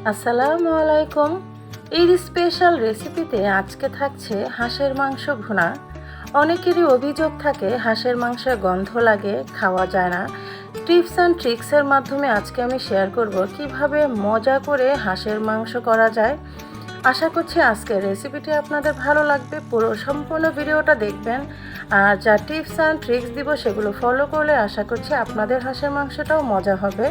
আসসালামু আলাইকুম। ঈদ স্পেশাল রেসিপিতে আজকে থাকছে হাঁসের মাংস ভুনা। অনেকেরই অভিযোগ থাকে হাঁসের মাংসের গন্ধ লাগে, খাওয়া যায় না। টিপস অ্যান্ড ট্রিক্সের মাধ্যমে আজকে আমি শেয়ার করব কিভাবে মজা করে হাঁসের মাংস করা যায়। আশা করছি আজকের রেসিপিটি আপনাদের ভালো লাগবে। পুরো সম্পূর্ণ ভিডিওটা দেখবেন, আর যা টিপস অ্যান্ড ট্রিক্স দিব সেগুলো ফলো করলে আশা করছি আপনাদের হাঁসের মাংসটাও মজা হবে।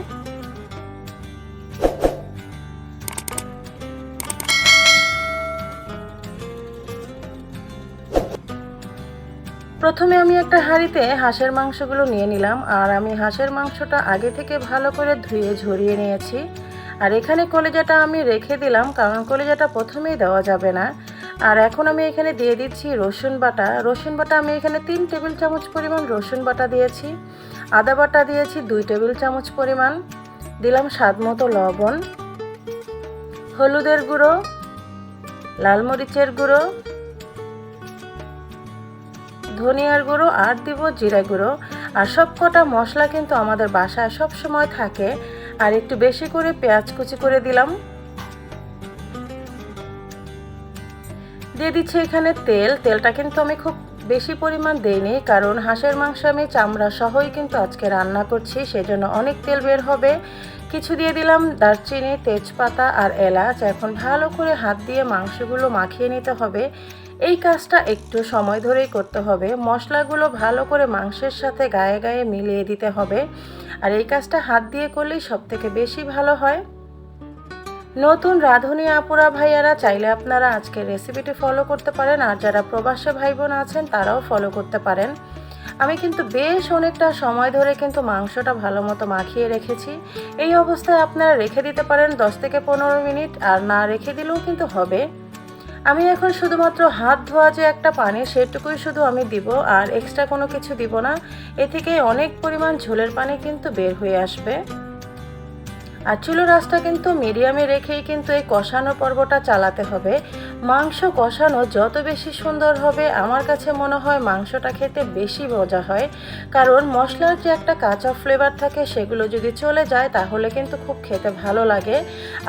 প্রথমে আমি একটা হাঁড়িতে হাঁসের মাংসগুলো নিয়ে নিলাম, আর আমি হাঁসের মাংসটা আগে থেকে ভালো করে ধুয়ে ঝরিয়ে নিয়েছি। আর এখানে কলিজাটা আমি রেখে দিলাম, কারণ কলিজাটা প্রথমেই দেওয়া যাবে না। আর এখন আমি এখানে দিয়ে দিচ্ছি রসুন বাটা। আমি এখানে 3 টেবিল চামচ পরিমাণ রসুন বাটা দিয়েছি। আদা বাটা দিয়েছি 2 টেবিল চামচ পরিমাণ। দিলাম স্বাদ মতো লবণ, হলুদের গুঁড়ো, লাল মরিচের গুঁড়ো, ধনিয়ার গুঁড়ো, আর দিব জিরা গুঁড়ো। আর সব কটা মশলা কিন্তু আমাদের বাসায় সব সময় থাকে। আর একটু বেশি করে পেঁয়াজ কুচি করে দিলাম। দিয়ে দিচ্ছি এখানে তেলটা কিন্তু আমি খুব বেশি পরিমাণ দেইনি, কারণ হাঁসের মাংস আমি চামড়া সহই কিন্তু আজকে রান্না করছি, সেজন্য অনেক তেল বের হবে। কিছু দিয়ে দিলাম দারচিনি, তেজপাতা আর এলাচ। এখন ভালো করে হাত দিয়ে মাংসগুলো মাখিয়ে নিতে হবে। এই কাজটা একটু সময় ধরেই করতে হবে। মশলাগুলো ভালো করে মাংসের সাথে গায়ে গায়ে মিলিয়ে দিতে হবে। আর এই কাজটা হাত দিয়ে করলেই সবথেকে বেশি ভালো হয়। নতুন রাঁধুনি আপুরা ভাইয়ারা চাইলে আপনারা আজকের রেসিপিটি ফলো করতে পারেন, আর যারা প্রবাসী ভাই বোন আছেন তারাও ফলো করতে পারেন। আমি কিন্তু বেশ অনেকটা সময় ধরে কিন্তু মাংসটা ভালো মতো মাখিয়ে রেখেছি। এই অবস্থায় আপনারা রেখে দিতে পারেন 10 থেকে 15 মিনিট, আর না রেখে দিলেও কিন্তু হবে। আমি এখন শুধুমাত্র হাত ধোয়া যে একটা পানি সেটুকুই শুধু আমি দিব, আর এক্সট্রা কোনো কিছু দিব না। এ থেকে অনেক পরিমাণ ঝোলের পানি কিন্তু বের হয়ে আসবে। আর চুলোর আঁচটা কিন্তু মিডিয়ামে রেখেই কিন্তু এই কষানো পর্বটা চালাতে হবে। মাংস কষানো যত বেশি সুন্দর হবে, আমার কাছে মনে হয় মাংসটা খেতে বেশি মজা হয়। কারণ মশলার যে একটা কাঁচা ফ্লেভার থাকে সেগুলো যদি চলে যায় তাহলে কিন্তু খুব খেতে ভালো লাগে।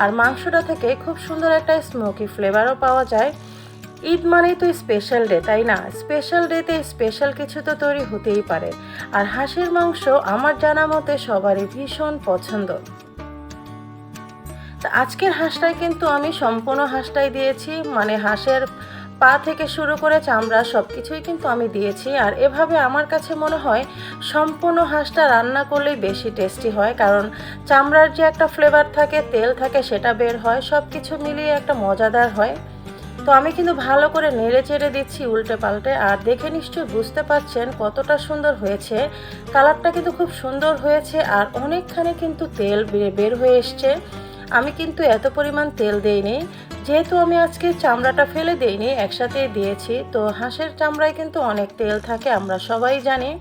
আর মাংসটা থেকে খুব সুন্দর একটা স্মোকি ফ্লেভারও পাওয়া যায়। ঈদ মানেই তো স্পেশাল ডে, তাই না? স্পেশাল ডেতে স্পেশাল কিছু তো তৈরি হতেই পারে। আর হাঁসের মাংস আমার জানা মতে সবারই ভীষণ পছন্দ। তা আজকের হাঁসটাই কিন্তু আমি সম্পূর্ণ হাঁসটাই দিয়েছি, মানে হাঁসের পা থেকে শুরু করে চামড়া সব কিছুই কিন্তু আমি দিয়েছি। আর এভাবে আমার কাছে মনে হয় সম্পূর্ণ হাঁসটা রান্না করলেই বেশি টেস্টি হয়, কারণ চামড়ার যে একটা ফ্লেভার থাকে, তেল থাকে, সেটা বের হয়, সব কিছু মিলিয়ে একটা মজাদার হয়। তো আমি কিন্তু ভালো করে নেড়ে চেড়ে দিচ্ছি উল্টে পাল্টে। আর দেখে নিশ্চয়ই বুঝতে পারছেন কতটা সুন্দর হয়েছে। কালারটা কিন্তু খুব সুন্দর হয়েছে, আর অনেকখানি কিন্তু তেল বের হয়ে এসছে। আমি কিন্তু এত পরিমাণ তেল দেইনি, যেহেতু আমি আজকে চামড়াটা ফেলে দেইনি, একসাথেই দিয়েছি। তো হাঁসের চামড়ায় কিন্তু অনেক তেল থাকে, আমরা সবাই জানি।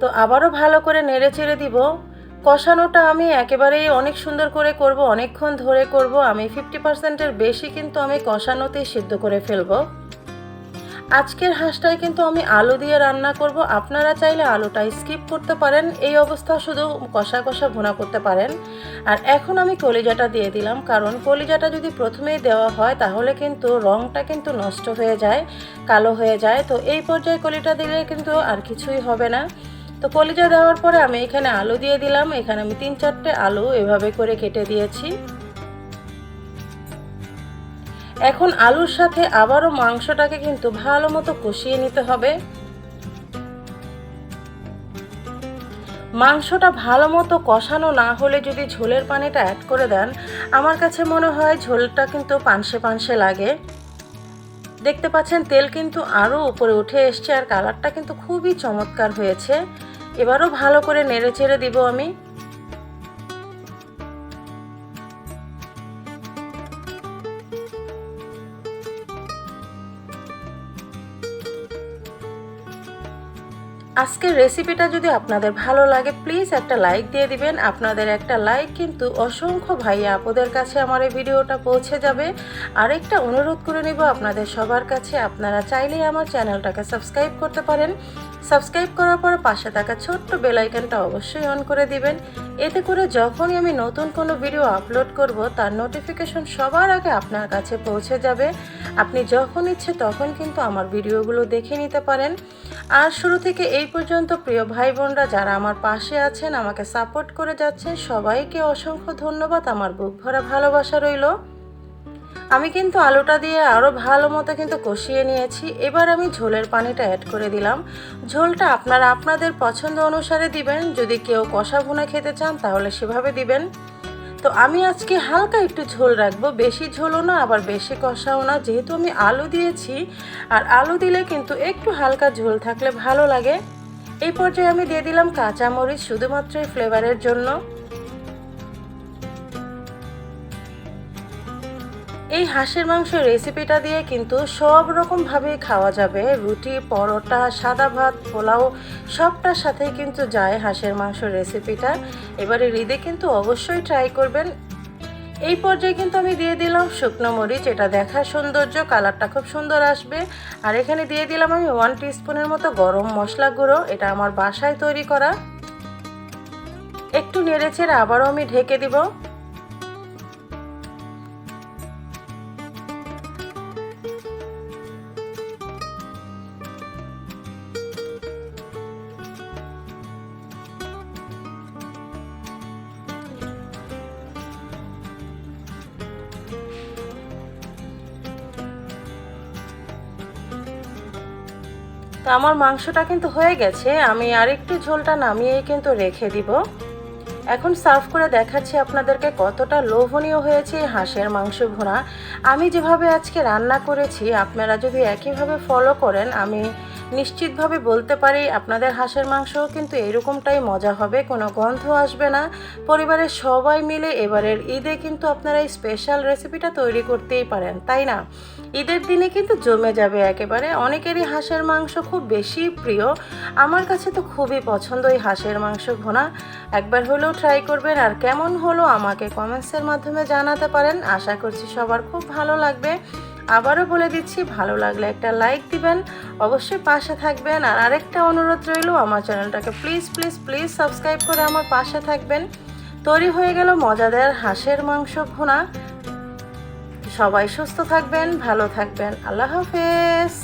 তো আবারও ভালো করে নেড়ে চেড়ে দিব। কষানোটা আমি একেবারেই অনেক সুন্দর করে করব, অনেকক্ষণ ধরে করব। আমি 50%-এর বেশি কিন্তু আমি কষানোতেই সিদ্ধ করে ফেলবো। আজকের হাঁসটাই কিন্তু আমি আলু দিয়ে রান্না করব। আপনারা চাইলে আলুটা স্কিপ করতে পারেন, এই অবস্থা শুধু কষা কষা ভুনা করতে পারেন। আর এখন আমি কলিজাটা দিয়ে দিলাম, কারণ কলিজাটা যদি প্রথমেই দেওয়া হয় তাহলে কিন্তু রঙটা কিন্তু নষ্ট হয়ে যায়, কালো হয়ে যায়। তো এই পর্যায়ে কলিটা দিলে কিন্তু আর কিছুই হবে না। তো কলিজা দেওয়ার পরে আমি এখানে আলু দিয়ে দিলাম। এখানে আমি 3-4টে আলু এভাবে করে কেটে দিয়েছি। এখন আলুর সাথে আবারও মাংসটাকে কিন্তু ভালো মতো কষিয়ে নিতে হবে। মাংসটা ভালো মতো কষানো না হলে যদি ঝোলের পানিটা অ্যাড করে দেন, আমার কাছে মনে হয় ঝোলটা কিন্তু পানসে পানসে লাগে। দেখতে পাচ্ছেন তেল কিন্তু আরও উপরে উঠে এসছে, আর কালারটা কিন্তু খুবই চমৎকার হয়েছে। এবারও ভালো করে নেড়ে চেড়ে দিব আমি। আজকের রেসিপিটা যদি আপনাদের ভালো লাগে প্লিজ একটা লাইক দিয়ে দিবেন। আপনাদের একটা লাইক কিন্তু অসংখ্য ভাইয়া আপুদের কাছে আমার এই ভিডিওটা পৌঁছে যাবে। আরেকটা অনুরোধ করে নিব আপনাদের সবার কাছে, আপনারা চাইলেই আমার চ্যানেলটাকে সাবস্ক্রাইব করতে পারেন। সাবস্ক্রাইব করার পর পাশে থাকা ছোট্ট বেল আইকনটা অবশ্যই অন করে দিবেন। এতে করে যখনই আমি নতুন কোনো ভিডিও আপলোড করব তার নোটিফিকেশন সবার আগে আপনার কাছে পৌঁছে যাবে। আপনি যখন ইচ্ছে তখন কিন্তু আমার ভিডিওগুলো দেখে নিতে পারেন। আর শুরু থেকে এই পর্যন্ত প্রিয় ভাই বোনরা যারা আমার পাশে আছেন, আমাকে সাপোর্ট করে যাচ্ছেন, সবাইকে অসংখ্য ধন্যবাদ। আমার বুক ভরা ভালোবাসা রইল। আমি কিন্তু আলুটা দিয়ে আরও ভালো মতো কিন্তু কষিয়ে নিয়েছি। এবার আমি ঝোলের পানিটা অ্যাড করে দিলাম। ঝোলটা আপনারা আপনাদের পছন্দ অনুসারে দিবেন। যদি কেউ কষা ভুনা খেতে চান তাহলে সেভাবে দিবেন। তো আমি আজকে হালকা একটু ঝোল রাখবো, বেশি ঝোলও না আবার বেশি কষাও না, যেহেতু আমি আলু দিয়েছি। আর আলু দিলে কিন্তু একটু হালকা ঝোল থাকলে ভালো লাগে। এই পর্যায়ে আমি দিয়ে দিলাম কাঁচামরিচ, শুধুমাত্র এই ফ্লেভারের জন্য। এই হাঁসের মাংস রেসিপিটা দিয়ে কিন্তু সব রকমভাবে খাওয়া যাবে। রুটি, পরোটা, সাদা ভাত, পোলাও সবটার সাথেই কিন্তু যায় হাঁসের মাংস রেসিপিটা। এবারে ঈদে কিন্তু অবশ্যই ট্রাই করবেন। এই পর্যায়ে কিন্তু আমি দিয়ে দিলাম শুকনো মরিচ, এটা দেখার সৌন্দর্য, কালারটা খুব সুন্দর আসবে। আর এখানে দিয়ে দিলাম আমি 1 টিস্পুনের মতো গরম মশলা গুঁড়ো, এটা আমার বাসায় তৈরি করা। একটু নেড়েচেড়ে আবারও আমি ঢেকে দিব। তো আমার মাংসটা কিন্তু হয়ে গেছে, আমি আরেকটু ঝোলটা নামিয়েই কিন্তু রেখে দিব। এখন সার্ভ করে দেখাচ্ছি আপনাদেরকে কতটা লোভনীয় হয়েছে হাঁসের মাংস ভুনা। আমি যেভাবে আজকে রান্না করেছি আপনারা যদি একইভাবে ফলো করেন, আমি নিশ্চিতভাবে বলতে পারি আপনাদের হাঁসের মাংসও কিন্তু এরকমটাই মজা হবে, কোনো গন্ধ আসবে না। পরিবারের সবাই মিলে এবারের ঈদে কিন্তু আপনারা এই স্পেশাল রেসিপিটা তৈরি করতেই পারেন, তাই না? ঈদের দিনে কিন্তু জমে যাবে একেবারে। অনেকেরই হাঁসের মাংস খুব বেশি প্রিয়, আমার কাছে তো খুবই পছন্দ এই হাঁসের মাংস ভুনা। একবার হলেও ট্রাই করবেন, আর কেমন হলো আমাকে কমেন্টসের মাধ্যমে জানাতে পারেন। আশা করছি সবার খুব ভালো লাগবে। আবারও বলে দিচ্ছি, ভালো লাগলে একটা লাইক দিবেন, অবশ্যই পাশে থাকবেন। আর আরেকটা অনুরোধ রইল, আমার চ্যানেলটাকে প্লিজ প্লিজ প্লিজ সাবস্ক্রাইব করে আমার পাশে থাকবেন। তৈরি হয়ে গেল মজাদার হাঁসের মাংস ভুনা। সবাই সুস্থ থাকবেন, ভালো থাকবেন। আল্লাহ হাফেজ।